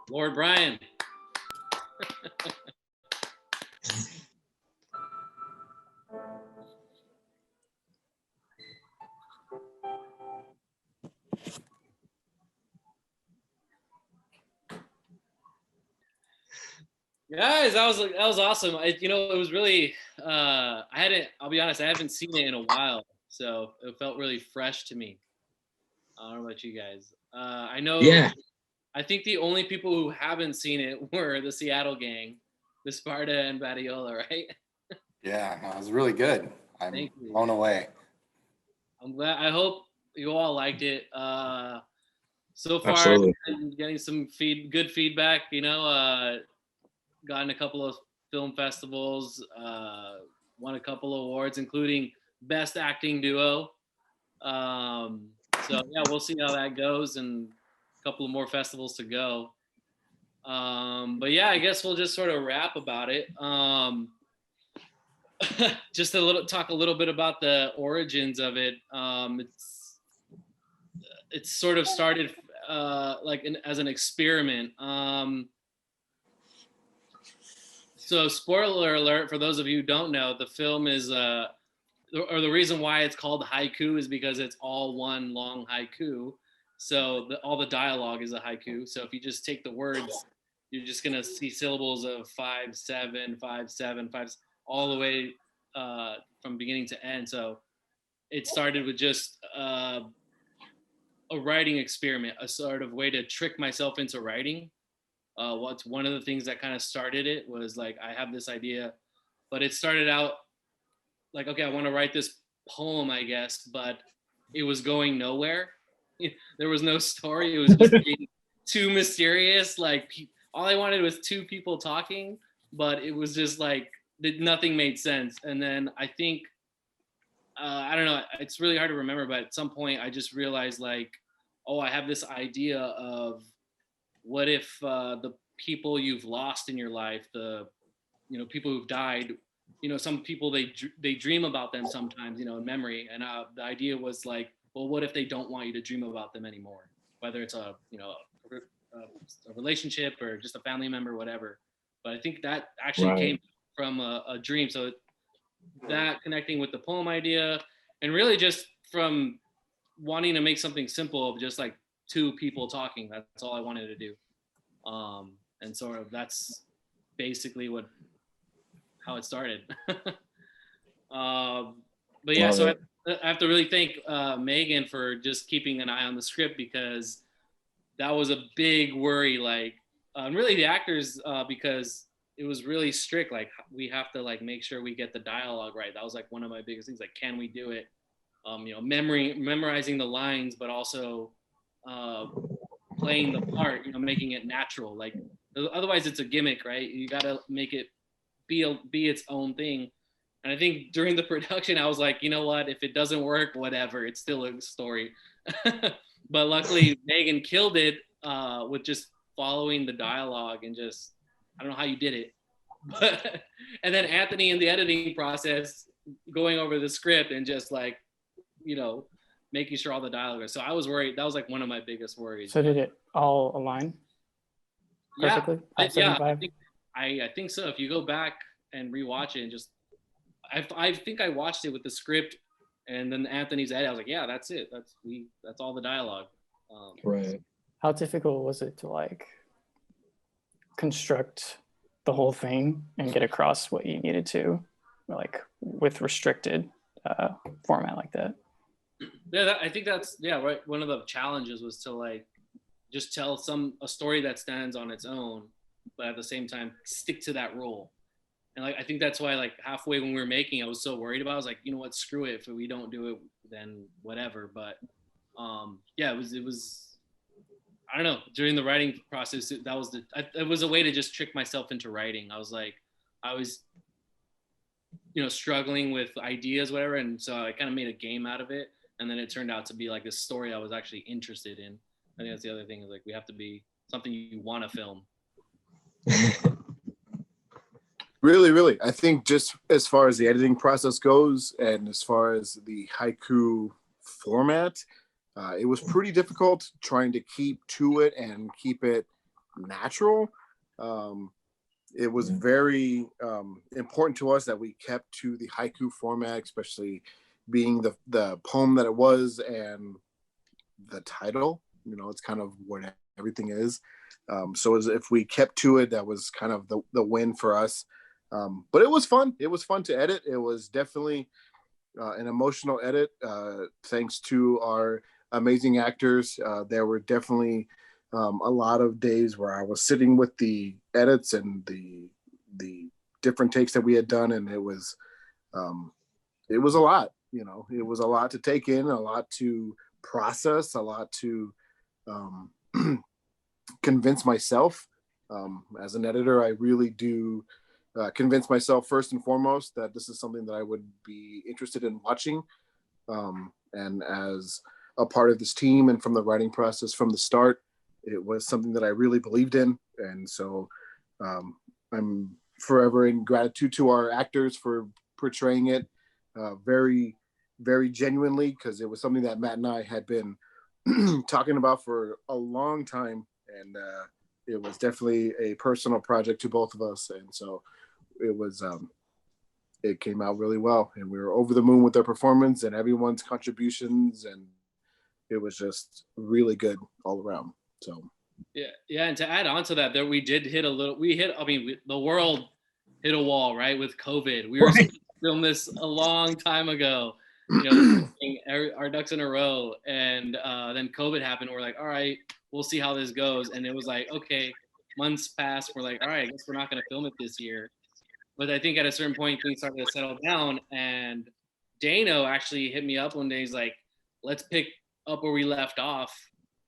Lord Brian. Guys, that was awesome. It was really I hadn't. I'll be honest, I haven't seen it in a while, so it felt really fresh to me. I don't know about you guys. I know. Yeah. I think the only people who haven't seen it were the Seattle gang, the Sparta and Badiola, right? Yeah, no, it was really good. I'm Thank you. blown away. I'm glad. I hope you all liked it. So far, Absolutely. getting some good feedback. Gotten a couple of film festivals, won a couple of awards, including Best Acting Duo. So yeah, we'll see how that goes, and a couple of more festivals to go. But yeah, I guess we'll just sort of rap about it. Just talk a little bit about the origins of it. It's sort of started as an experiment. So spoiler alert for those of you who don't know, the film is or the reason why it's called haiku is because it's all one long haiku. So all the dialogue is a haiku. So if you just take the words, you're just gonna see syllables of 5 7 5 7 5 all the way from beginning to end. So it started with just a writing experiment, a sort of way to trick myself into writing. What's one of the things that kind of started it was like I have this idea, but it started out like, okay, I want to write this poem, I guess, but it was going nowhere. There was no story. It was just too mysterious. Like all I wanted was two people talking, but it was just like nothing made sense. And then I think I don't know. It's really hard to remember, but at some point I just realized like, oh, I have this idea of what if the people you've lost in your life, the people who've died, some people they dream about them sometimes, in memory. And the idea was like, well, what if they don't want you to dream about them anymore? Whether it's a relationship or just a family member, whatever. But I think that actually came from a dream. So that connecting with the poem idea, and really just from wanting to make something simple of just like two people talking. That's all I wanted to do. And sort of that's basically how it started. But yeah, so I have to really thank Megan for just keeping an eye on the script, because that was a big worry. Like, and really the actors, because it was really strict. Like, we have to like make sure we get the dialogue right. That was like one of my biggest things. Like, can we do it? Memorizing the lines, but also playing the part. Making it natural. Like, otherwise it's a gimmick, right? You got to make it be its own thing. And I think during the production, I was like, you know what? If it doesn't work, whatever. It's still a story. But luckily, Megan killed it with just following the dialogue and just, I don't know how you did it. But, and then Anthony in the editing process, going over the script and just like, making sure all the dialogue. So I was worried. That was like one of my biggest worries. So did it all align perfectly? Yeah, I think so. If you go back and rewatch it and just, I think I watched it with the script and then Anthony's edit. I was like, yeah, that's it. That's all the dialogue. Right. How difficult was it to like construct the whole thing and get across what you needed to, like with restricted format like that? Yeah, I think that's right. One of the challenges was to like just tell a story that stands on its own, but at the same time stick to that role. And like I think that's why like halfway when we were making, I was so worried about. I was like, you know what, screw it. If we don't do it, then whatever. But yeah, it was. I don't know. During the writing process, it was a way to just trick myself into writing. I was struggling with ideas, whatever, and so I kind of made a game out of it. And then it turned out to be like this story I was actually interested in. I think that's the other thing, is like we have to be something you want to film. Really, really. I think just as far as the editing process goes and as far as the haiku format, it was pretty difficult trying to keep to it and keep it, natural. It was very important to us that we kept to the haiku format, especially being the poem that it was and the title. It's kind of what everything is. So if we kept to it, that was kind of the win for us. But it was fun. It was fun to edit. It was definitely an emotional edit. Thanks to our amazing actors. There were definitely a lot of days where I was sitting with the edits and the different takes that we had done, and it was a lot. It was a lot to take in, a lot to process, a lot to convince myself. As an editor, I really do convince myself first and foremost that this is something that I would be interested in watching. And as a part of this team and from the writing process from the start, it was something that I really believed in. And so I'm forever in gratitude to our actors for portraying it very, very genuinely, because it was something that Matt and I had been talking about for a long time. And it was definitely a personal project to both of us. And so it was, it came out really well, and we were over the moon with their performance and everyone's contributions. And it was just really good all around. So. Yeah. And to add on to that, we did hit the world hit a wall, right? With COVID. We were supposed to film this a long time ago, our ducks in a row. And then COVID happened. We're like, all right, we'll see how this goes. And it was like, okay, months passed. We're like, all right, I guess we're not going to film it this year. But I think at a certain point, things started to settle down. And Dano actually hit me up one day. He's like, let's pick up where we left off.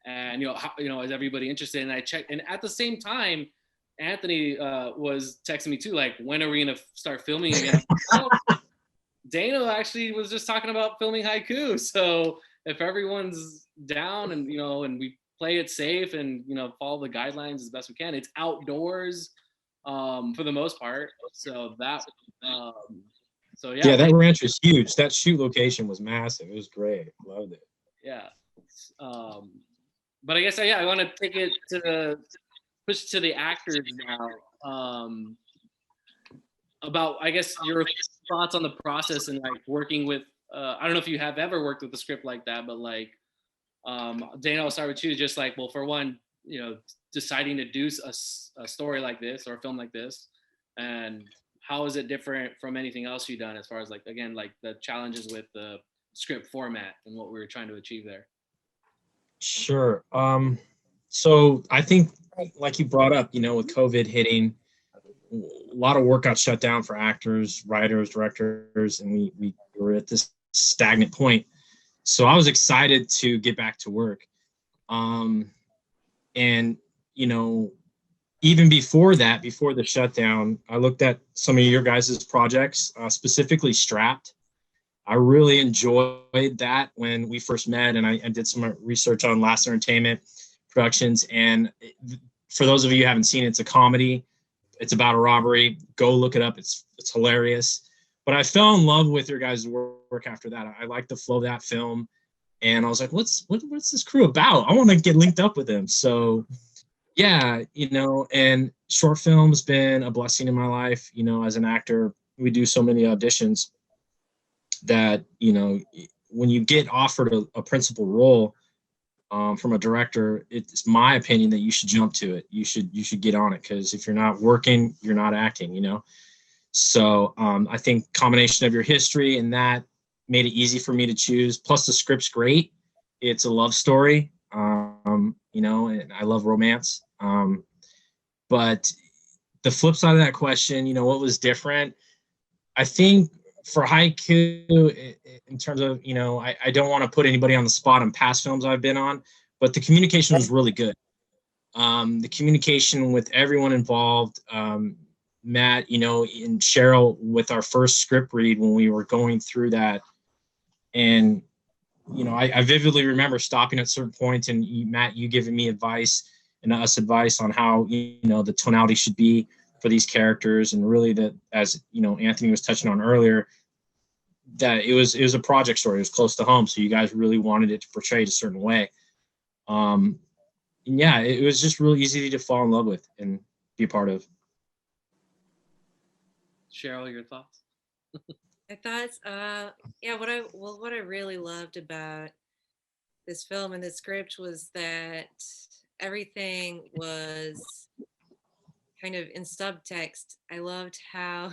And, is everybody interested? And I checked. And at the same time, Anthony was texting me too, like, when are we going to start filming again? Dano actually was just talking about filming haiku. So if everyone's down and, and we play it safe and, follow the guidelines as best we can, it's outdoors for the most part. So that, Yeah, that ranch is huge. That shoot location was massive. It was great. Loved it. Yeah. But I guess, I want to take it push to the actors now. About, I guess, your thoughts on the process and like working with, I don't know if you have ever worked with a script like that, but like, Dana, I'll start with you. Just like, well, for one, deciding to do a story like this or a film like this, and how is it different from anything else you've done as far as like, again, like the challenges with the script format and what we were trying to achieve there? Sure. So I think, like you brought up, with COVID hitting, a lot of work got shut down for actors, writers, directors, and we were at this stagnant point. So I was excited to get back to work. And, even before that, before the shutdown, I looked at some of your guys' projects, specifically Strapped. I really enjoyed that when we first met, and I did some research on Last Entertainment Productions. And for those of you who haven't seen it, it's a comedy. It's about a robbery. Go look it up. It's hilarious. But I fell in love with your guys' work after that. I liked the flow of that film, and I was like, what's this crew about? I want to get linked up with them. So yeah, and short film's been a blessing in my life. As an actor, we do so many auditions that, when you get offered a principal role from a director, it's my opinion that you should jump to it. You should get on it, because if you're not working, you're not acting, So I think combination of your history and that made it easy for me to choose. Plus the script's great. It's a love story, and I love romance. But the flip side of that question, what was different? I think for HAIKU, in terms of, I don't want to put anybody on the spot on past films I've been on, but the communication was really good. The communication with everyone involved, Matt, and Cheryl with our first script read when we were going through that. And, I vividly remember stopping at certain points and Matt, you giving me advice and us advice on how, the tonality should be for these characters. And really that, as, Anthony was touching on earlier, that it was a project story. It was close to home. So you guys really wanted it to portray it a certain way. yeah, it was just really easy to fall in love with and be a part of. Cheryl, your thoughts? I thought, yeah, what I really loved about this film and the script was that everything was kind of in subtext. I loved how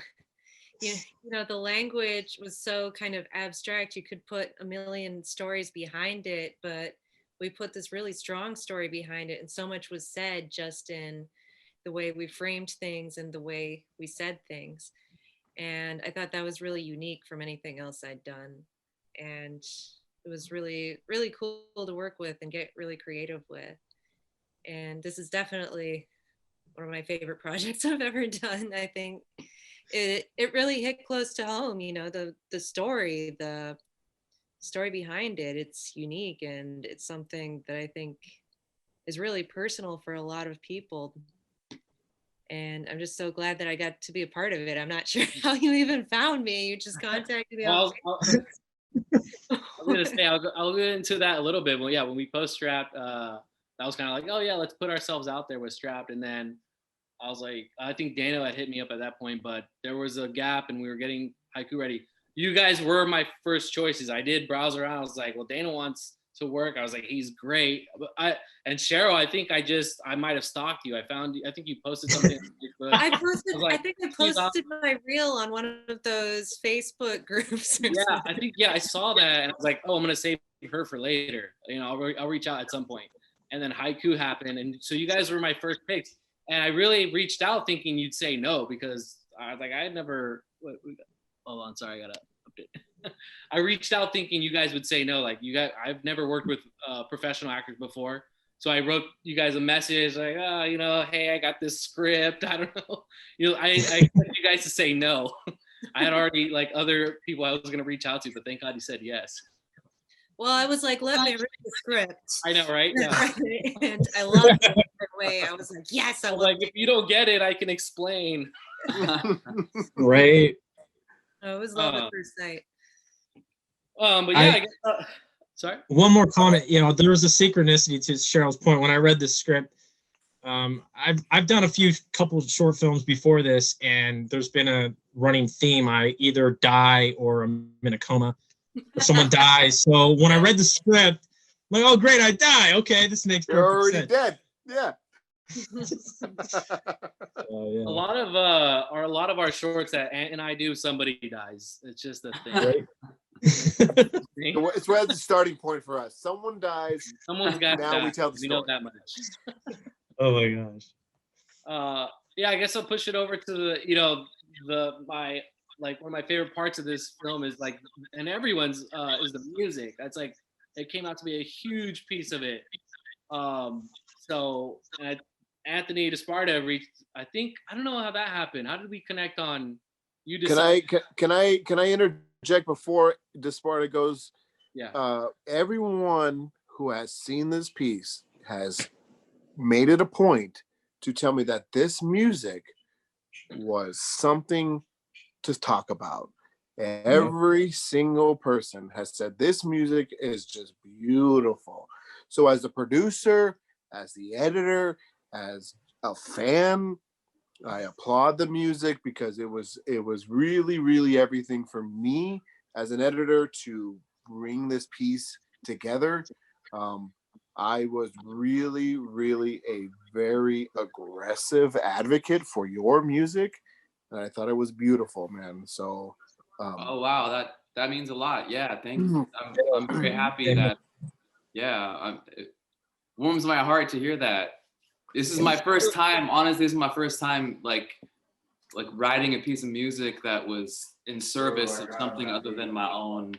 the language was so kind of abstract. You could put a million stories behind it, but we put this really strong story behind it, and so much was said just in the way we framed things and the way we said things. And I thought that was really unique from anything else I'd done. And it was really, really cool to work with and get really creative with. And this is definitely one of my favorite projects I've ever done. I think it really hit close to home, the story behind it. It's unique, and it's something that I think is really personal for a lot of people. And I'm just so glad that I got to be a part of it. I'm not sure how you even found me. You just contacted me. Well, I was gonna say I'll get into that a little bit. Well, yeah, when we post Strapped, that was kind of like, oh yeah, let's put ourselves out there with Strapped, and then I was like, I think Dano had hit me up at that point, but there was a gap, and we were getting Haiku ready. You guys were my first choices. I did browse around. I was like, well, Dano wants to work. I was like, he's great. And Cheryl, I think I might have stalked you. I think you posted something on Facebook. I think I posted my reel on one of those Facebook groups. Yeah, I saw that, and I was like, oh, I'm gonna save her for later. I'll reach out at some point. And then Haiku happened, and so you guys were my first picks. And I really reached out thinking you'd say no, because I was like, I had never. Hold on, sorry, I gotta update. I reached out thinking you guys would say no. Like I've never worked with professional actors before, so I wrote you guys a message like, hey, I got this script. I don't know. I expect you guys to say no. I had already like other people I was gonna reach out to, but thank God you said yes. Well, I was like, let me read the script. I know, right? Yeah. And I loved it that way. I was like, yes, I like, if you don't get it, I can explain. Right. Oh, it was love at first sight. But yeah, I guess, sorry. One more comment. There was a synchronicity to Cheryl's point. When I read the script, I've done a couple of short films before this, and there's been a running theme. I either die or I'm in a coma, or someone dies. So when I read the script, I'm like, oh great, I die. Okay, this makes perfect You're already sense. dead. Yeah. Yeah. A lot of our shorts that Ant and I do, somebody dies. It's just a thing. Right. It's right at the starting point for us. Someone dies. Someone's got now to die. we tell the We story. know that much. Oh my gosh. Yeah, I guess I'll push it over to one of my favorite parts of this film is like, and everyone's is the music. That's like, it came out to be a huge piece of it. So Anthony DeSparta I don't know how that happened. How did we connect on you? Can I interject before DeSparta goes? Yeah. Everyone who has seen this piece has made it a point to tell me that this music was something to talk about. Every single person has said this music is just beautiful. So as a producer, as the editor, as a fan, I applaud the music, because it was really, really everything for me as an editor to bring this piece together. I was really, really a very aggressive advocate for your music, and I thought it was beautiful, man. So oh wow, that means a lot. Yeah, thank you. I'm very happy that it warms my heart to hear that. This is my first time, honestly, this is my first time like writing a piece of music that was in service of something other than my own.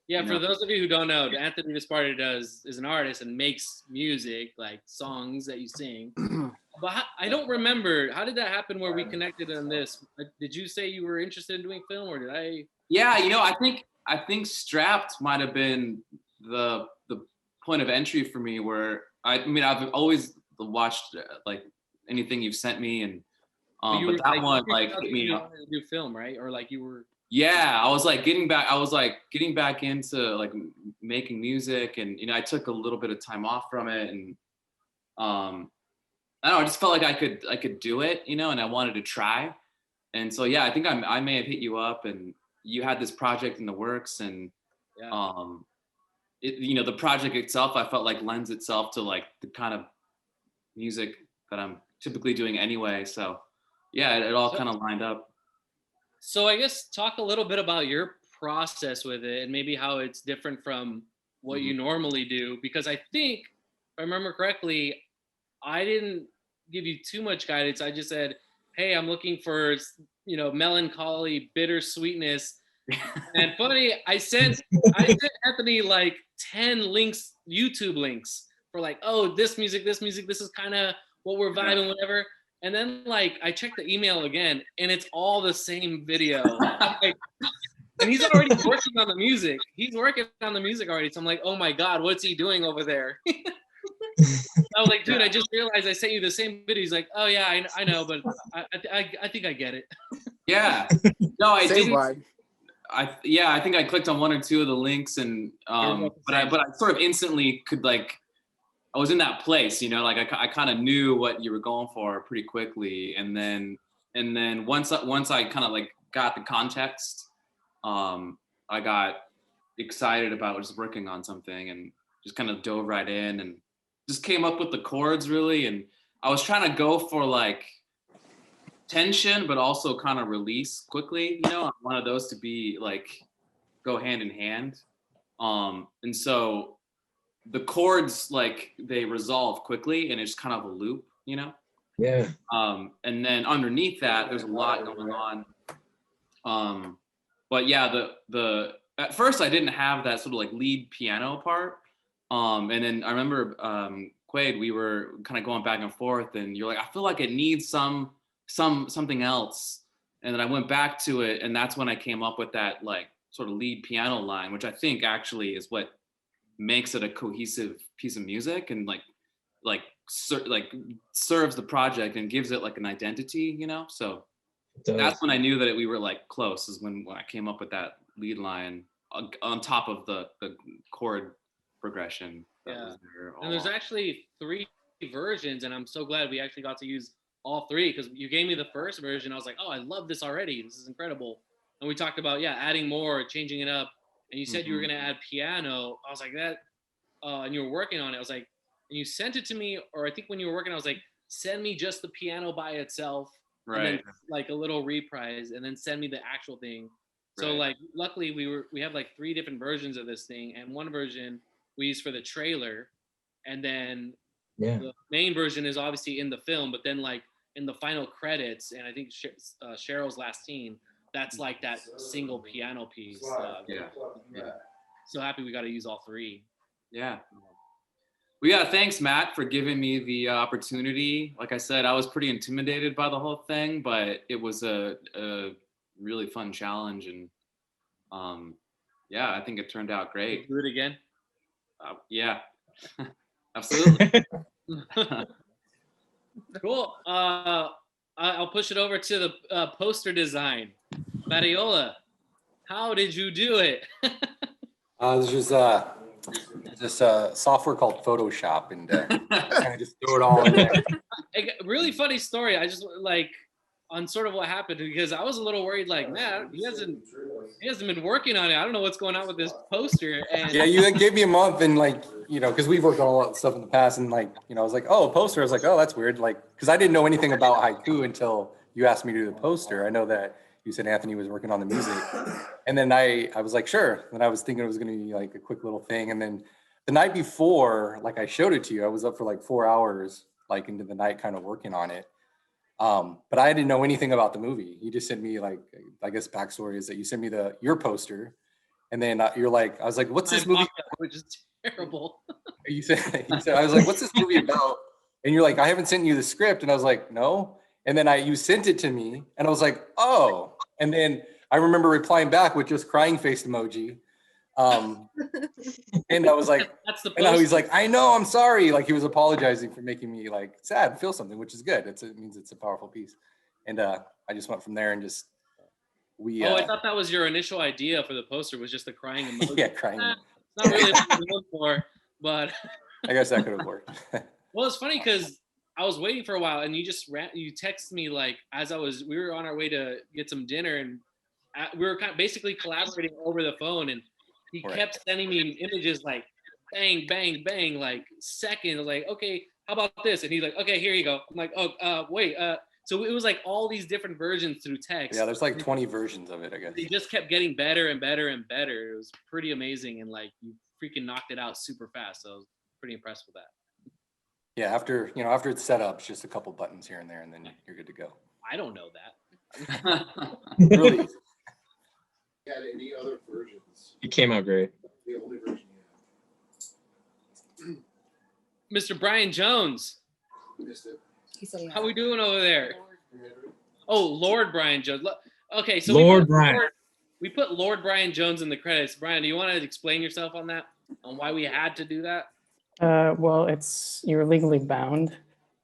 Yeah, for those of you who don't know, Anthony DeSparta is an artist and makes music, like songs that you sing. But I don't remember, how did that happen where we connected on this? Did you say you were interested in doing film, or did I? Yeah, I think Strapped might have been the point of entry for me, where I've always watched like anything you've sent me, and but that one like hit me. You wanted to do film, right? Or like you were. Yeah, I was getting back into like making music, and I took a little bit of time off from it, and I don't know, I just felt like I could do it, you know, and I wanted to try. And so yeah, I think I may have hit you up, and you had this project in the works, and you know, the project itself I felt like lends itself to like the kind of music that I'm typically doing anyway. So yeah, it all kind of lined up. So I guess talk a little bit about your process with it and maybe how it's different from what you normally do, because I think, if I remember correctly, I didn't give you too much guidance. I just said, hey, I'm looking for, you know, melancholy, bitter sweetness. And funny, I sent Anthony like 10 links, YouTube links for like, oh, this music, this is kind of what we're vibing, whatever. And then like I checked the email again, and it's all the same video. Like, and he's already working on the music. He's working on the music already. So I'm like, oh my God, what's he doing over there? I was like, dude, I just realized I sent you the same video. He's like, oh yeah, I know, but I think I get it. Yeah. No, I Same didn't. vibe. I think I clicked on one or two of the links, and but I sort of instantly could like, I was in that place, you know, like I kind of knew what you were going for pretty quickly, and then once I kind of like got the context, I got excited about just working on something, and just kind of dove right in and just came up with the chords really, and I was trying to go for like tension, but also kind of release quickly, you know. I wanted those to be like go hand in hand, and so the chords like they resolve quickly, and it's kind of a loop, you know. Yeah. And then underneath that, there's a lot going on. But yeah, the at first I didn't have that sort of like lead piano part, and then I remember Quaid, we were kind of going back and forth, and you're like, I feel like it needs something else, and then I went back to it, and that's when I came up with that like sort of lead piano line, which I think actually is what makes it a cohesive piece of music, and like serves the project and gives it like an identity, you know. So that's when I knew that we were like close, is when I came up with that lead line on top of the chord progression that was there. And there's actually 3 versions, and I'm so glad we actually got to use all 3, because you gave me the first version. I was like, oh, I love this already. This is incredible. And we talked about adding more, changing it up. And you said you were gonna add piano. I was like that, and you were working on it. I was like, and you sent it to me, or I think when you were working, I was like, send me just the piano by itself, right? And then like a little reprise, and then send me the actual thing. So like, luckily we have like 3 different versions of this thing, and one version we use for the trailer, and then the main version is obviously in the film, but then like in the final credits, and I think Cheryl's last scene, that's like that single piano piece. So happy we got to use all 3. Yeah. Well, yeah, thanks, Matt, for giving me the opportunity. Like I said, I was pretty intimidated by the whole thing, but it was a really fun challenge, and yeah, I think it turned out great. Do it again? Yeah, absolutely. Cool. I'll push it over to the poster design. Mariola, how did you do it? There's just software called Photoshop, and kind of just throw it all in there. Really funny story. I just like on sort of what happened, because I was a little worried, like, man, he hasn't been working on it. I don't know what's going on with this poster. And yeah, you gave me a month, and like, you know, because we've worked on a lot of stuff in the past, and like, you know, I was like, oh, a poster. I was like, oh, that's weird, like, because I didn't know anything about haiku until you asked me to do the poster. I know that you said Anthony was working on the music, and then I was like, sure. And I was thinking it was going to be like a quick little thing, and then the night before, like I showed it to you, I was up for like 4 hours, like into the night, kind of working on it. But I didn't know anything about the movie. You just sent me like, I guess backstory is that you sent me your poster, and then you're like, I was like, what's this movie? Which is terrible. You said, I was like, what's this movie about? And you're like, I haven't sent you the script. And I was like, no. And then you sent it to me, and I was like, oh. And then I remember replying back with just crying face emoji. And I was like, that's the poster. And he's like, I know, I'm sorry. Like, he was apologizing for making me like sad, feel something, which is good. It means it's a powerful piece. And I just went from there, and just I thought that was your initial idea for the poster, was just the crying emoji. Yeah, crying. It's not really what I'm looking for, but I guess that could have worked. Well, it's funny because I was waiting for a while, and you texted me like as we were on our way to get some dinner, and we were basically collaborating over the phone, and he kept sending me images like bang, bang, bang, like seconds, like, okay, how about this? And he's like, okay, here you go. I'm like, oh, wait. So it was like all these different versions through text. Yeah, there's like 20 versions of it, I guess. They just kept getting better and better and better. It was pretty amazing, and like you freaking knocked it out super fast. So I was pretty impressed with that. Yeah, after it's set up, it's just a couple buttons here and there, and then you're good to go. I don't know that. Really easy. Had any other versions? It came out great. The only version you Mr. Brian Jones, missed it. He said, how we doing over there? Oh, Lord Brian Jones. Okay, so Lord Brian. We put Lord Brian Jones in the credits. Brian, do you want to explain yourself on that? On why we had to do that? Well, you're legally bound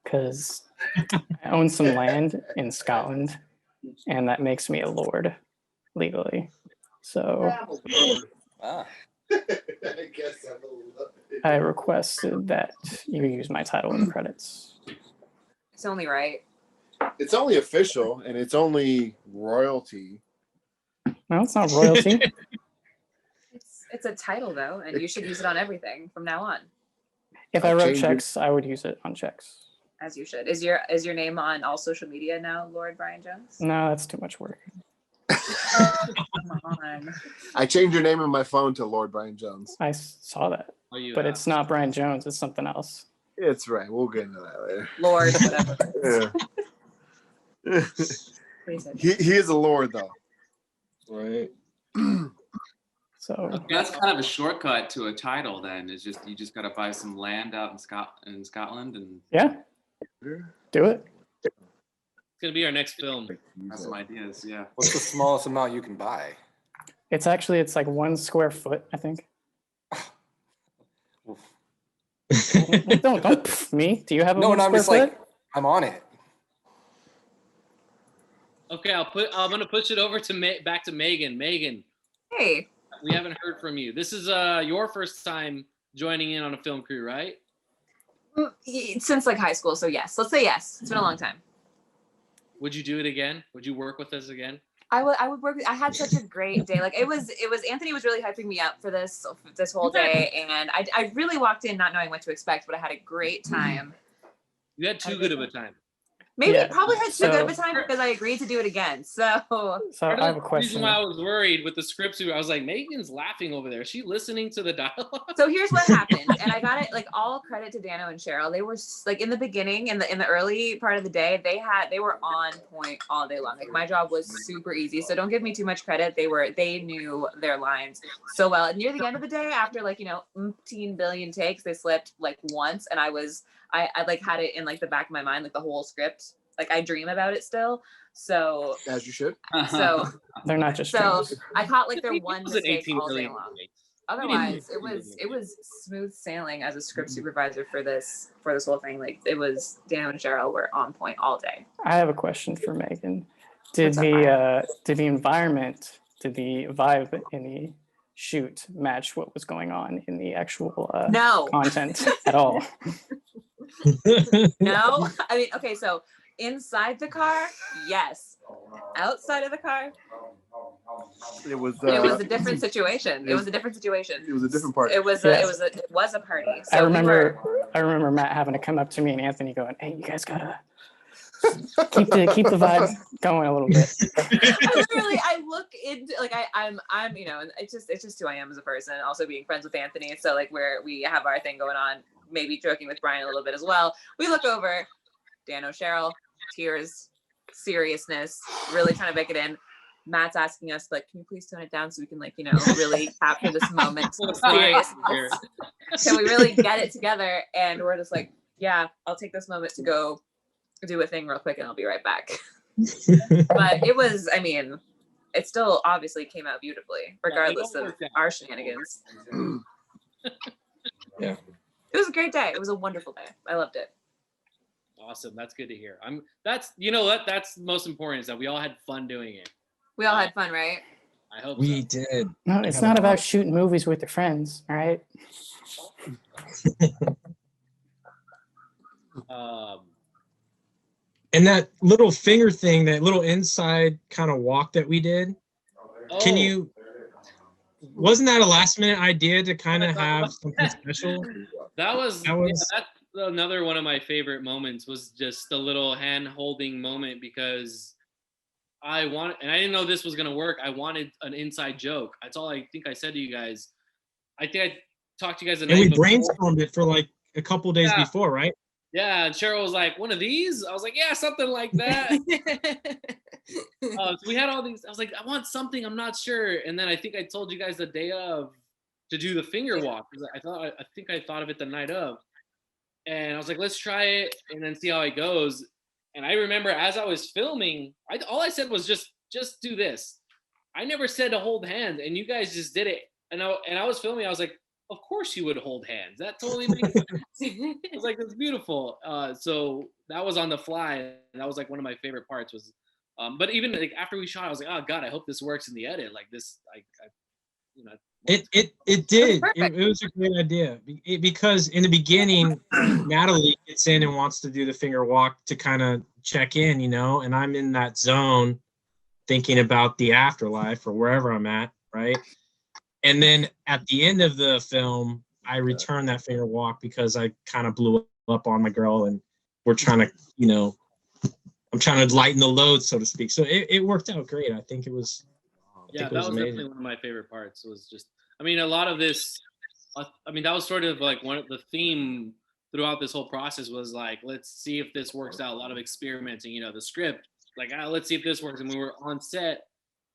because I own some land in Scotland, and that makes me a lord legally. So Ah. I guess I requested that you use my title in the credits. It's only right. It's only official and it's only royalty. No, it's not royalty. It's a title though, and you should use it on everything from now on, If I wrote checks, I would use it on checks. as you should. Is your name on all social media now, Lord Brian Jones? No, that's too much work. Come on. I changed your name on my phone to Lord Brian Jones. I saw that, Oh, you but it's not Brian Jones. It's something else. It's right. We'll get into that later. Lord, whatever. Yeah. Please. He is a lord though. Right. So That's kind of a shortcut to a title. Then it's just you just got to buy some land out in Scotland and yeah, do it. It's gonna be our next film. have some ideas. Yeah. What's the smallest amount you can buy? It's like 1 square foot, I think. Oof. don't pff me. Do you have a No, 1 and I'm square just foot? like, I'm on it. Okay, I'm gonna push it over to back to Megan. Megan, Hey, we haven't heard from you. This is your first time joining in on a film crew, right? since like high school, so yes. Let's say yes. It's been a long time. Would you do it again? Would you work with us again? I would work. I had such a great day. Like it was Anthony was really hyping me up for this whole day, and I really walked in not knowing what to expect, but I had a great time. You had too good of a time. Maybe Yeah, probably had too good of a so- time because I agreed to do it again. So So I have a The reason question. why I was worried with the scripts, I was like, Megan's laughing over there. Is she listening to the dialogue? So here's what happened, and I got it. Like all credit to Dano and Cheryl. They were like in the beginning, in the early part of the day, they were on point all day long. Like my job was super easy. So don't give me too much credit. They knew their lines so well. And near the end of the day, after like 18 billion takes, they slipped like once, and I like had it in like the back of my mind, like the whole script. Like I dream about it still. So As you should. so They're not just so dreams. I caught like their It one was an mistake 18 all day billion long. takes. Otherwise it was smooth sailing as a script supervisor for this whole thing. Like it was Dan and Cheryl were on point all day. I have a question for Megan. Did What's up, the environment, did the vibe in the shoot match what was going on in the actual No, content at all? no. I mean, okay, so inside the car, yes. Outside of the car, It was it was a different situation. It was a different situation. It was a different part. It was Yeah. it was a party. So I we remember were- I remember Matt having to come up to me and Anthony going, "Hey, you guys gotta keep the vibe going a little bit." I look into like I'm and it's just who I am as a person. Also being friends with Anthony, so like we have our thing going on. Maybe joking with Brian a little bit as well. We look over, Dano, Cheryl, tears, seriousness, really trying to make it in. Matt's asking us like, can you please tone it down so we can really capture this moment of seriousness? Can we really get it together? And we're just like, yeah, I'll take this moment to go do a thing real quick and I'll be right back. But it was, I mean, it still obviously came out beautifully, regardless of our shenanigans. Yeah. It was a great day. It was a wonderful day. I loved it. Awesome. That's good to hear. That's the most important is that we all had fun doing it. We all had fun, right? I hope We so. did. No, it's not about shooting movies with your friends, all right? And that little finger thing, that little inside kind of walk that we did, can you, wasn't that a last minute idea to kind of have something special? That was that's another one of my favorite moments, was just the little hand holding moment, because I didn't know this was gonna work. I wanted an inside joke. That's all I think I said to you guys. I think I talked to you guys the And we night before. brainstormed it for like a couple days before, right? Yeah, and Cheryl was like, "One of these?" I was like, "Yeah, something like that." So we had all these. I was like, "I want something. I'm not sure." And then I think I told you guys the day of to do the finger walk, because I think I thought of it the night of, and I was like, "Let's try it and then see how it goes." And I remember as I was filming, all I said was just do this. I never said to hold hands, and you guys just did it. And I was filming. I was like, "Of course you would hold hands. That totally makes sense." I was like, "That's beautiful." So that was on the fly, and that was like one of my favorite parts. Was, but even like after we shot, I was like, "Oh God, I hope this works in the edit." Like this, you know. It did. It was a great idea because in the beginning, Natalie gets in and wants to do the finger walk to kind of check in, you know, and I'm in that zone thinking about the afterlife or wherever I'm at, right? And then at the end of the film, I return that finger walk because I kind of blew up on my girl, and we're trying to, you know, I'm trying to lighten the load, so to speak. So it worked out great. I think it was. Yeah, that was definitely one of my favorite parts. Was just, I mean, a lot of this. I mean, that was sort of like one of the theme throughout this whole process was like, let's see if this works out. A lot of experimenting. You know, the script, like, let's see if this works. And we were on set.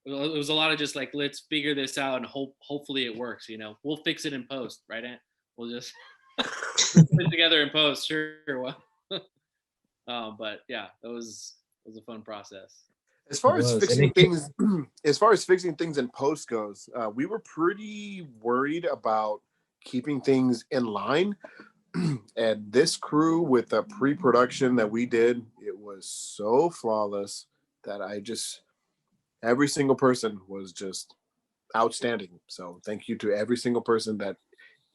It was a lot of just like, let's figure this out and hopefully it works. You know, we'll fix it in post, right, Ant? We'll just put it together in post. Sure. Well, but yeah, it was a fun process. As far as fixing things, in post goes, we were pretty worried about keeping things in line. And this crew, with the pre-production that we did, it was so flawless that every single person was just outstanding. So thank you to every single person that,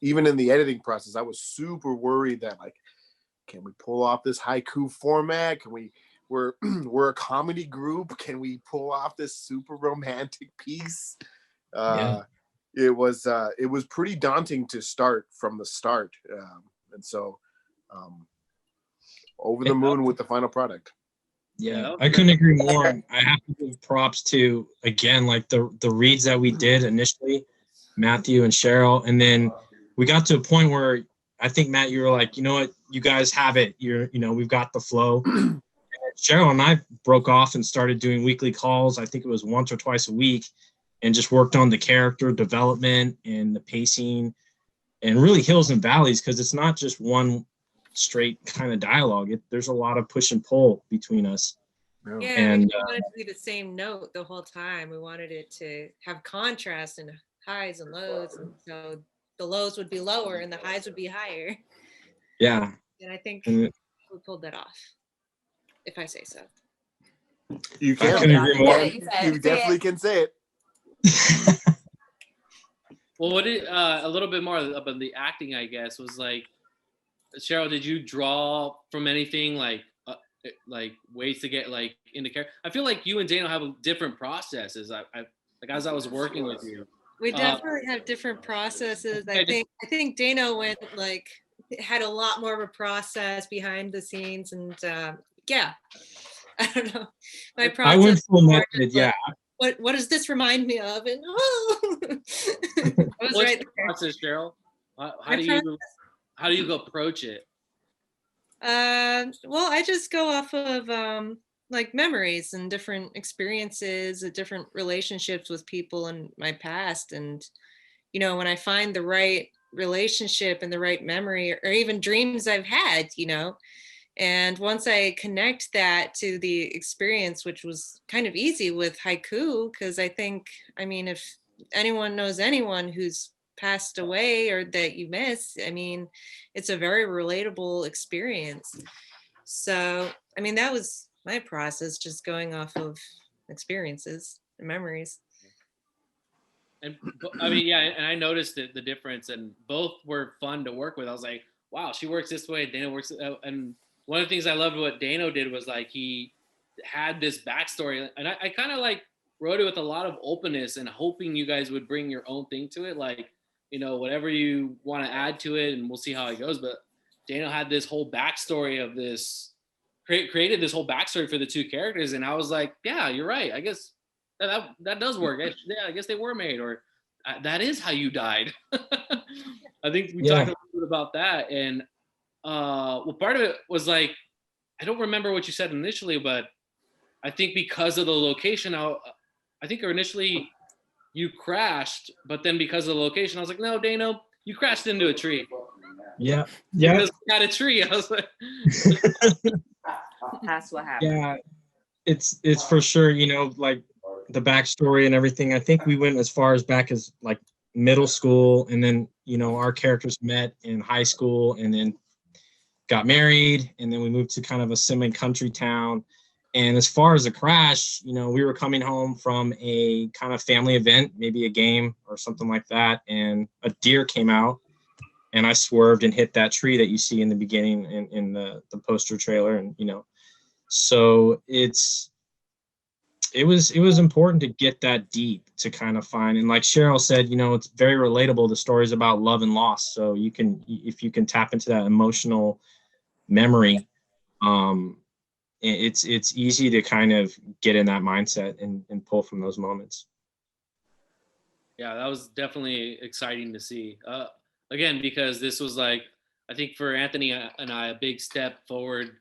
even in the editing process, I was super worried that, like, can we pull off this haiku format? We're a comedy group. Can we pull off this super romantic piece? It was pretty daunting to start from the start. And so over the moon with the final product. Yeah, I couldn't agree more. I have to give props to, again, like the reads that we did initially, Matthew and Cheryl, and then we got to a point where I think, Matt, you were like, you know what, you guys have it. We've got the flow. And Cheryl and I broke off and started doing weekly calls. I think it was once or twice a week, and just worked on the character development and the pacing, and really hills and valleys, because it's not just one straight kind of dialogue. There's a lot of push and pull between us. Yeah, and we wanted to be the same note the whole time. We wanted it to have contrast and highs and lows, and so the lows would be lower and the highs would be higher. Yeah, and I think we pulled that off, if I say so. You can. I couldn't agree more. You definitely can say it. Well, what did a little bit more about the acting, I guess, was like, Cheryl, did you draw from anything like ways to get like into character? I feel like you and Dano have different processes. I like, as I was working with you, we definitely have different processes. I think Dano had a lot more of a process behind the scenes, and yeah, I don't know. My process. I went full method, yeah. What does this remind me of? And what's right the process, Cheryl? How do you approach it? Well, I just go off of like memories and different experiences, different relationships with people in my past, and when I find the right relationship and the right memory, or even dreams I've had, and once I connect that to the experience, which was kind of easy with haiku, because I mean, if anyone knows anyone who's passed away or that you miss, I mean, it's a very relatable experience. So, I mean, that was my process, just going off of experiences and memories. And I mean, yeah, and I noticed the difference, and both were fun to work with. I was like, wow, she works this way, Dana works, and one of the things I loved what Dano did was like he had this backstory, and I kind of like wrote it with a lot of openness and hoping you guys would bring your own thing to it, like whatever you want to add to it, and we'll see how it goes. But Dano had this whole backstory of this created this whole backstory for the two characters, and I was like, yeah, you're right. I guess that does work. Yeah, I guess they were made, or that is how you died. I think we talked a little bit about that, and well, part of it was like, I don't remember what you said initially, but I think because of the location, I think initially you crashed, but then because of the location, I was like, no, Dano, you crashed into a tree. Yeah. Because we had a tree. I was like, That's what happened. Yeah, it's for sure, like the backstory and everything. I think we went as far as back as like middle school, and then our characters met in high school, and then got married, and then we moved to kind of a semi-country town. And as far as the crash, we were coming home from a kind of family event, maybe a game or something like that, and a deer came out, and I swerved and hit that tree that you see in the beginning in the poster trailer, and so it was important to get that deep to kind of find, and like Cheryl said, it's very relatable. The story's about love and loss, so if you can tap into that emotional memory, it's easy to kind of get in that mindset and pull from those moments. Yeah, that was definitely exciting to see. Again, because this was like, I think for Anthony and I, a big step forward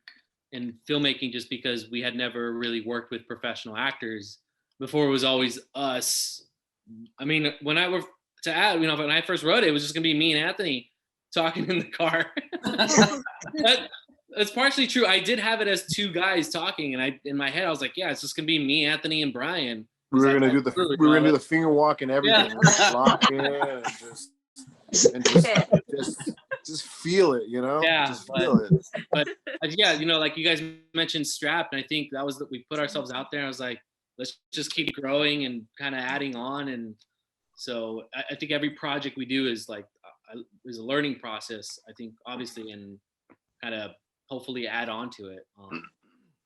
in filmmaking, just because we had never really worked with professional actors before. It was always us. I mean, when I first wrote it, it was just gonna be me and Anthony talking in the car. That's partially true. I did have it as two guys talking, and in my head I was like, yeah, it's just gonna be me, Anthony, and Brian. We were gonna do the finger walk and everything. Yeah. Lock in and just feel it, Yeah, just feel it. But yeah, like you guys mentioned Strapped, and I think that was that we put ourselves out there. I was like, let's just keep growing and kind of adding on, and so I think every project we do is like is a learning process. I think obviously, and kind of hopefully add on to it.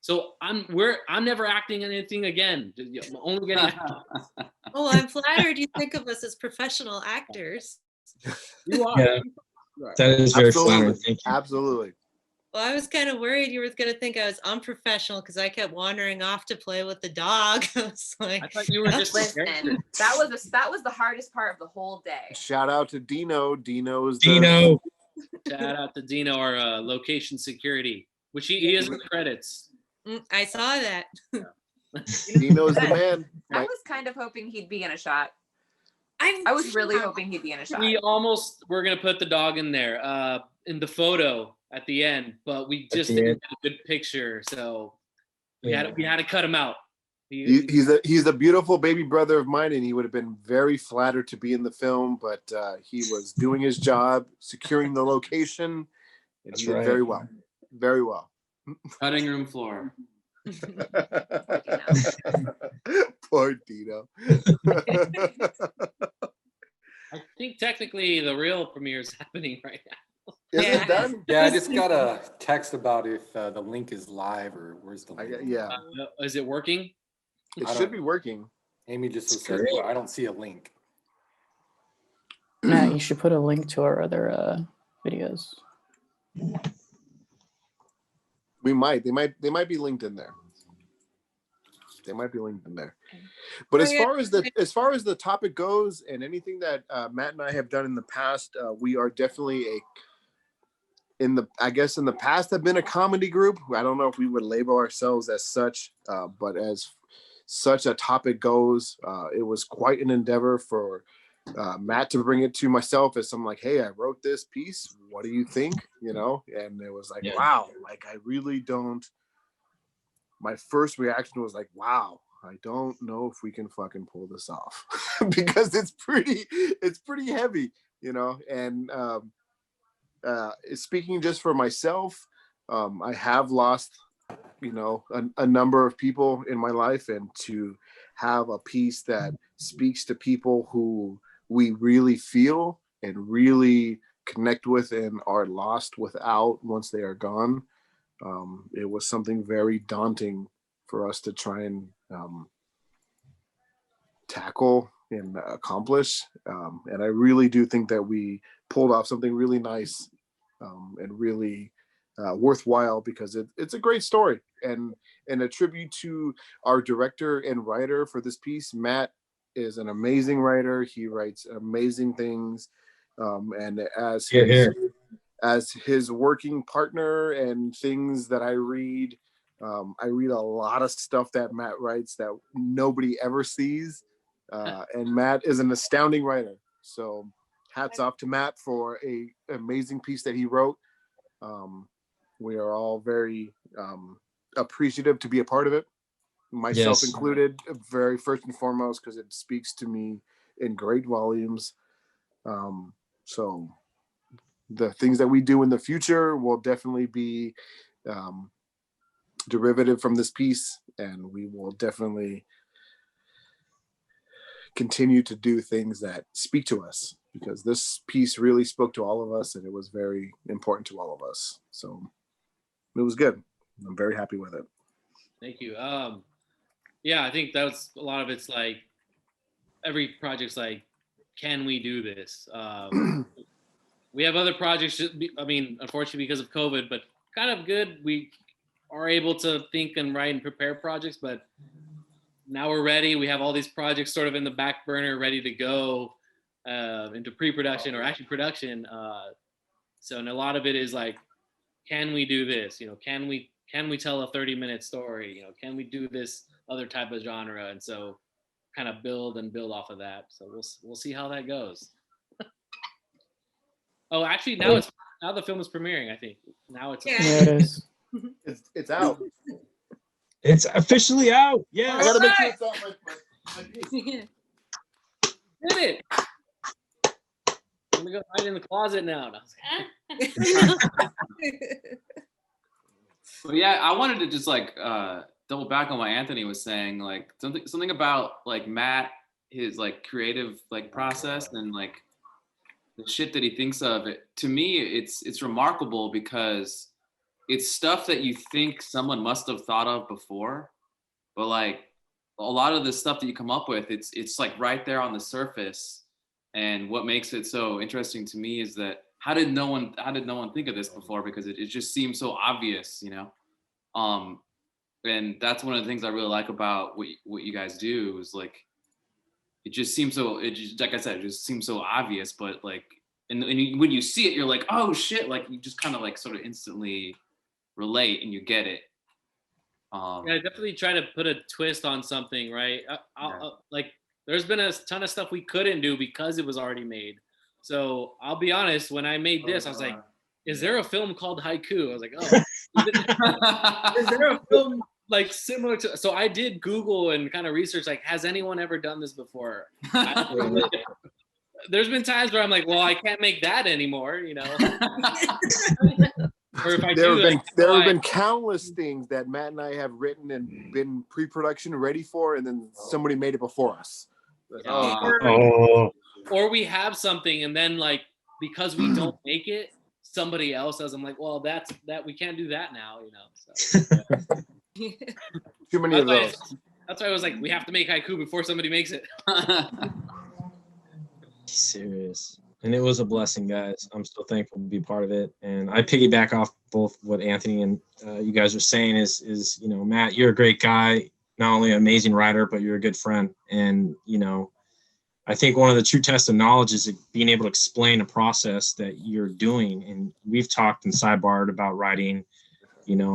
So I'm never acting in anything again. I'm only getting. Oh, I'm flattered you think of us as professional actors. You are. Yeah, that is very flattering. Thank you. Absolutely. Well, I was kind of worried you were going to think I was unprofessional because I kept wandering off to play with the dog. I was like, I thought you were just listen. That was the hardest part of the whole day. Shout out to Dino. Dino. Shout out to Dino, our location security, which he is in the credits. I saw that. Dino's the man. I was kind of hoping he'd be in a shot. I was really hoping he'd be in a shot. We almost were gonna put the dog in there, in the photo at the end, but we just didn't get a good picture, so we had to cut him out. He's a beautiful baby brother of mine, and he would have been very flattered to be in the film, but he was doing his job, securing the location, and he did very well. Very well. Cutting room floor. Poor Dino. I think technically the real premiere is happening right now. Is it done? Yeah, I just got a text about if the link is live or where's the link. Yeah. Is it working? It should be working. Amy just was saying, well, I don't see a link. Matt, you should put a link to our other videos. We might. They might be linked in there. They might be linked in there. But as far as the topic goes, and anything that Matt and I have done in the past, we are definitely in the past have been a comedy group. I don't know if we would label ourselves as such, but as such a topic goes, it was quite an endeavor for Matt to bring it to myself as I'm like, hey, I wrote this piece. What do you think? And it was like, wow, like I really don't. My first reaction was like, wow, I don't know if we can fucking pull this off because it's pretty heavy, and speaking just for myself, I have lost, a number of people in my life, and to have a piece that speaks to people who we really feel and really connect with and are lost without once they are gone. It was something very daunting for us to try and tackle and accomplish. And I really do think that we pulled off something really nice and really worthwhile, because it's a great story. And a tribute to our director and writer for this piece. Matt is an amazing writer. He writes amazing things. And as his working partner and things that I read a lot of stuff that Matt writes that nobody ever sees. And Matt is an astounding writer. So hats off to Matt for a amazing piece that he wrote. We are all very appreciative to be a part of it, myself included, very first and foremost, because it speaks to me in great volumes. So the things that we do in the future will definitely be derivative from this piece, and we will definitely continue to do things that speak to us, because this piece really spoke to all of us and it was very important to all of us. So it was good. I'm very happy with it. Thank you. Yeah, I think that's a lot of it's like every project's like, can we do this? We have other projects, I mean, unfortunately because of COVID, but kind of good. We are able to think and write and prepare projects, but now we're ready. We have all these projects sort of in the back burner, ready to go into pre-production or actually production. So, and a lot of it is like, can we do this? You know, can we tell a 30-minute story? You know, can we do this other type of genre? And so, kind of build off of that. So we'll see how that goes. Oh, actually, now the film is premiering. I think now it's it's out. It's officially out. Yeah, I gotta make sure it's out. Did it? I'm gonna go hide in the closet now. Well, yeah, I wanted to just like double back on what Anthony was saying, like something about like Matt, his like creative like process and like the shit that he thinks of. It to me, it's remarkable because it's stuff that you think someone must have thought of before, but like a lot of the stuff that you come up with, it's like right there on the surface. And what makes it so interesting to me is that how did no one think of this before? Because it just seems so obvious, you know. And that's one of the things I really like about what you guys do is like it just seems so. It just, like I said, it just seems so obvious, but like and when you see it, you're like, oh shit! Like you just kind of like sort of instantly relate and you get it. Yeah, I definitely try to put a twist on something, right? Like there's been a ton of stuff we couldn't do because it was already made. So I'll be honest, when I made this, I was like, is there a film called Haiku? I was like, oh, is there a film like similar to? So I did Google and kind of research, like, has anyone ever done this before? There's been times where I'm like, well, I can't make that anymore, you know. Or if I there have been countless things that Matt and I have written and been pre-production ready for, and then somebody made it before us. Or we have something, and then like because we don't make it, somebody else does. I'm like, well, that's we can't do that now, you know. So too many of those. That's why I was like, we have to make Haiku before somebody makes it. Serious. And it was a blessing, guys. I'm so thankful to be part of it. And I piggyback off both what Anthony and you guys are saying is, you know, Matt, you're a great guy, not only an amazing writer, but you're a good friend. And, you know, I think one of the true tests of knowledge is being able to explain a process that you're doing. And we've talked and sidebarred about writing. You know,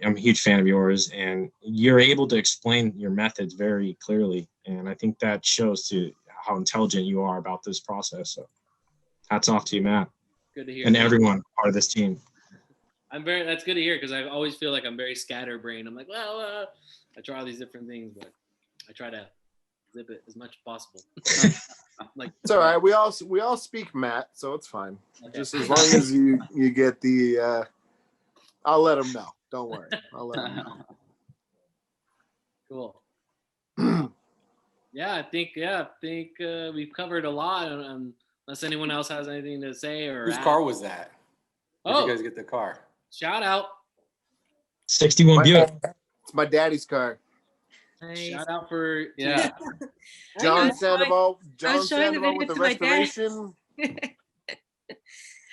I'm a huge fan of yours, and you're able to explain your methods very clearly. And I think that shows to how intelligent you are about this process. So hats off to you, Matt. Good to hear. And everyone part of this team. That's good to hear, because I always feel like I'm very scatterbrained. I'm like, well, I try all these different things, but I try to zip it as much as possible. Like, it's all right. We all speak Matt, so it's fine. Okay. Just as long as you get the I'll let him know. Don't worry. I'll let him know. Cool. Yeah, I think we've covered a lot. Unless anyone else has anything to say or whose car was that? Where'd you guys get the car? Shout out. 61 Buick. It's my daddy's car. Nice. Shout out for yeah. John I Sandoval. John was showing the Sandoval with video the to my dad. restoration.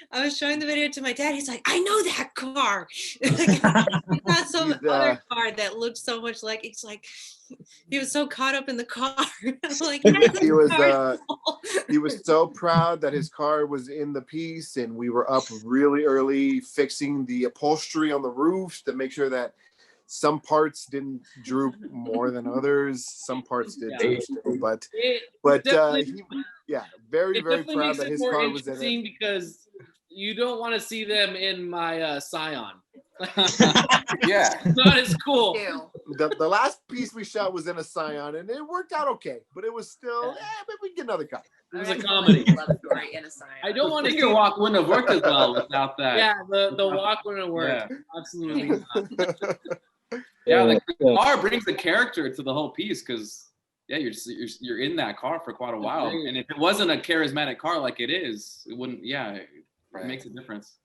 I was showing the video to my dad. He's like, I know that car. He got some other car that looked so much like. It's like he was so caught up in the car. I'm like, he was so proud that his car was in the piece, and we were up really early fixing the upholstery on the roofs to make sure that some parts didn't droop more than others. Some parts did, Yeah. but definitely- very It very definitely proud makes that it his more car was in interesting it. because you don't want to see them in my Scion. Yeah. It's not as cool. The last piece we shot was in a Scion, and it worked out okay, but it was still, maybe we can get another cut. It was a comedy. Love story in a sign. I don't want to Your walk wouldn't have worked as well without that. Yeah, the walk wouldn't work. Absolutely not. Yeah, the car brings the character to the whole piece because you're in that car for quite a while, and if it wasn't a charismatic car like it is, it wouldn't. Yeah, it makes a difference.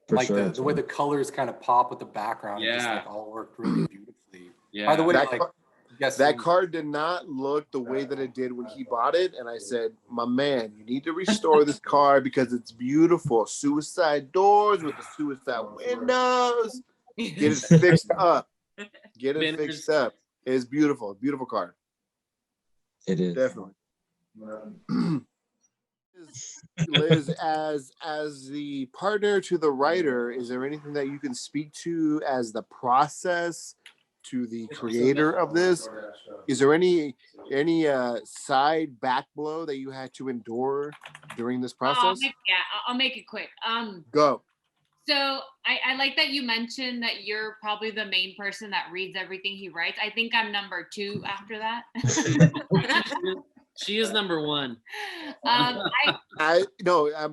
For Like sure. the way the colors kind of pop with the background, it just Yeah. like all worked really beautifully. Yeah. By the way, That like car- yes, That car did not look the way that it did when he bought it, and I said, my man, you need to restore this car because it's beautiful. Suicide doors with the suicide windows. Get it fixed up. Get it fixed up. It's beautiful. Beautiful car. It is. Definitely. Liz, as the partner to the writer, is there anything that you can speak to as the process to the creator of this? Is there any side back blow that you had to endure during this process? I'll make it quick. Go. So I like that you mentioned that you're probably the main person that reads everything he writes. I think I'm number 2 after that. She is number 1. I'm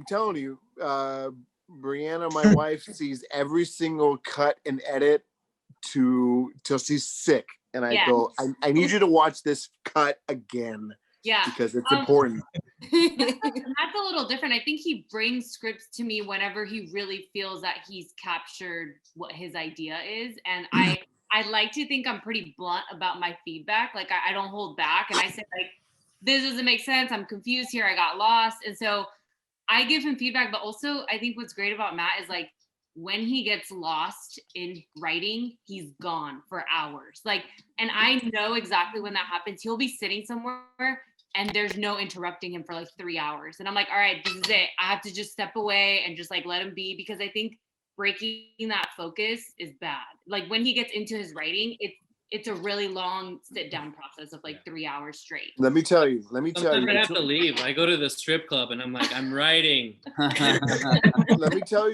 telling you, Brianna, my wife, sees every single cut and edit till she's sick, and I go, I need you to watch this cut again. Yeah, because it's important. That's a little different. I think he brings scripts to me whenever he really feels that he's captured what his idea is, and I like to think I'm pretty blunt about my feedback. Like I don't hold back, and I say like, this doesn't make sense. I'm confused here. I got lost, and so I give him feedback. But also, I think what's great about Matt is like when he gets lost in writing, he's gone for hours. Like, and I know exactly when that happens. He'll be sitting somewhere and there's no interrupting him for like 3 hours. And I'm like, all right, this is it. I have to just step away and just like let him be, because I think breaking that focus is bad. Like when he gets into his writing, it's a really long sit down process of like 3 hours straight. Let me tell you. Sometimes I have to leave. I go to the strip club and I'm like, I'm writing. Let me tell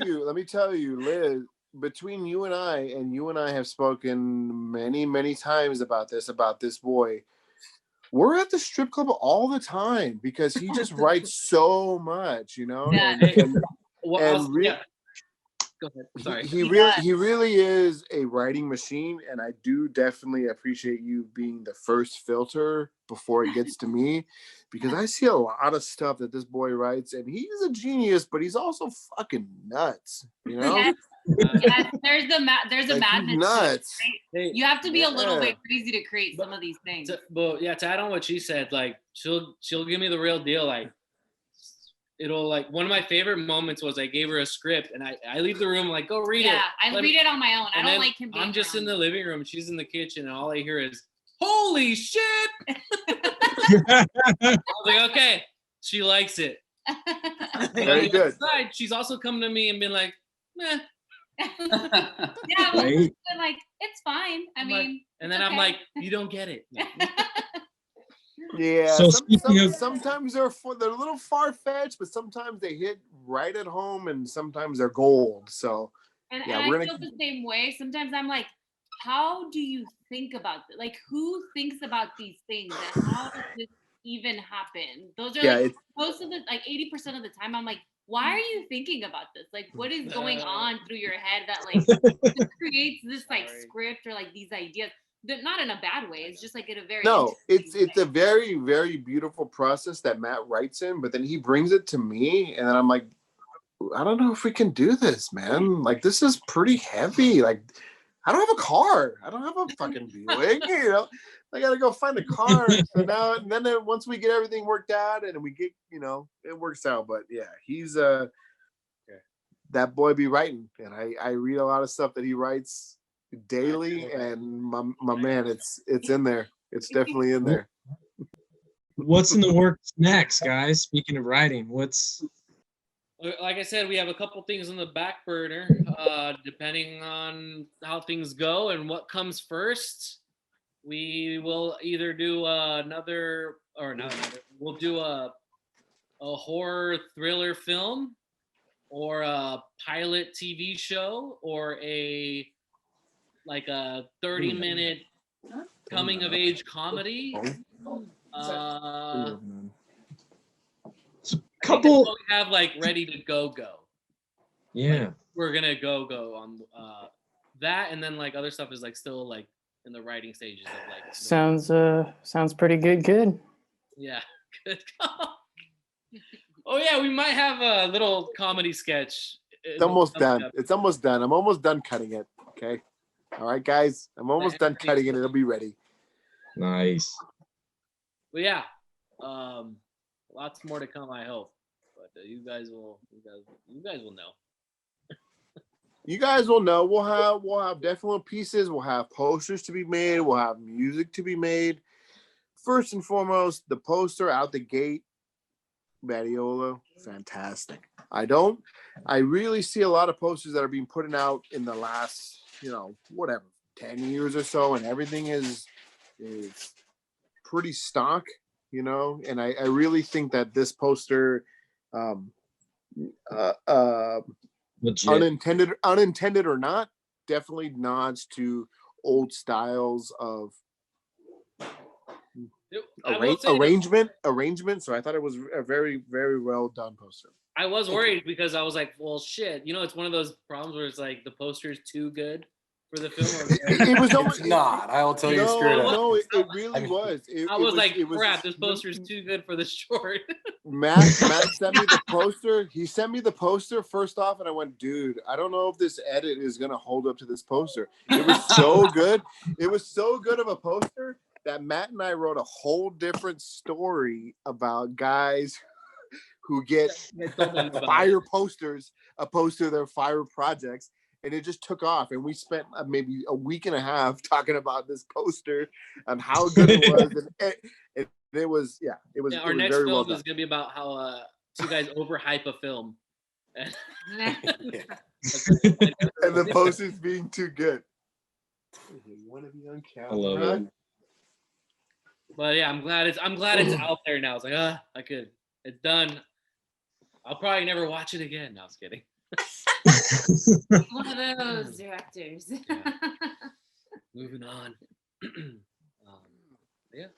you, Liz, between you and I have spoken many, many times about this boy. We're at the strip club all the time because he just writes so much, you know? Yeah. Go ahead. Sorry. He really is a writing machine, and I do definitely appreciate you being the first filter before it gets to me, because I see a lot of stuff that this boy writes, and he's a genius, but he's also fucking nuts, you know? Yes, there's a madness. Nuts. Right? You have to be a little bit crazy to create some of these things. To add on what she said, like she'll give me the real deal. Like it'll like one of my favorite moments was I gave her a script and I leave the room like, go read it. Yeah, I read it on my own. I don't like him being I'm just around. in the living room, she's in the kitchen, and all I hear is, holy shit. I was like, okay, she likes it. Very good. She's also come to me and been like, meh. Yeah, well, Right. like it's fine. I mean, and then it's I'm okay. like, you don't get it. Yeah. So speaking of- sometimes they're a little far fetched, but sometimes they hit right at home, and sometimes they're gold. So And, yeah, and we're I gonna. feel the same way. Sometimes I'm like, how do you think about like who thinks about these things and how does this even happen? Those are like most of the 80% of the time I'm like, why are you thinking about this? Like what is going on through your head that like just creates this like script or like these ideas? Not in a bad way. It's just like in a very it's a very, very beautiful process that Matt writes in, but then he brings it to me, and then I'm like, I don't know if we can do this, man. Like this is pretty heavy. Like I don't have a car. I don't have a fucking Buick. You know, I gotta go find a car. So now, and then once we get everything worked out, and we get, you know, it works out. But yeah, he's that boy be writing, and I read a lot of stuff that he writes daily, and my man, it's in there. It's definitely in there. What's in the works next, guys? Speaking of writing, what's like I said, we have a couple things on the back burner, depending on how things go and what comes first. We will either do we'll do a horror thriller film, or a pilot TV show, or a 30-minute coming of age comedy. couple we have ready to go. Yeah. We're gonna go on that, and then other stuff is still in the writing stages of Sounds pretty good. Yeah. Good. Oh yeah, we might have a little comedy sketch. It's almost done. It's almost done. I'm almost done cutting it. Okay. All right, guys. I'm almost done cutting it. It'll be ready. Nice. Well, yeah. Lots more to come, I hope. But you guys will know. You guys will know. We'll have definitely pieces. We'll have posters to be made. We'll have music to be made. First and foremost, the poster out the gate, Badiola, fantastic. I really see a lot of posters that are being put out in the last, 10 years or so, and everything is pretty stock, and I really think that this poster, unintended or not, definitely nods to old styles of arrangement. So I thought it was a very, very well done poster. I was worried because I was like, well, shit. It's one of those problems where it's the poster is too good for the film. It was almost not. I will tell you straight up. No, it really was. I was like, crap, this poster is too good for the short. Matt sent me the poster. He sent me the poster first off, and I went, dude, I don't know if this edit is going to hold up to this poster. It was so good. It was so good of a poster that Matt and I wrote a whole different story about guys who get fire posters opposed to their fire projects. And it just took off. And we spent maybe a week and a half talking about this poster and how good it was. And it was, it was. Our next film is going to be about how two guys overhype a film. And the poster's being too good. You want to be on camera? I love it. But yeah, I'm glad it's out there now. It's it's done. I'll probably never watch it again. No, I was kidding. One of those directors. Yeah. Moving on. Yeah.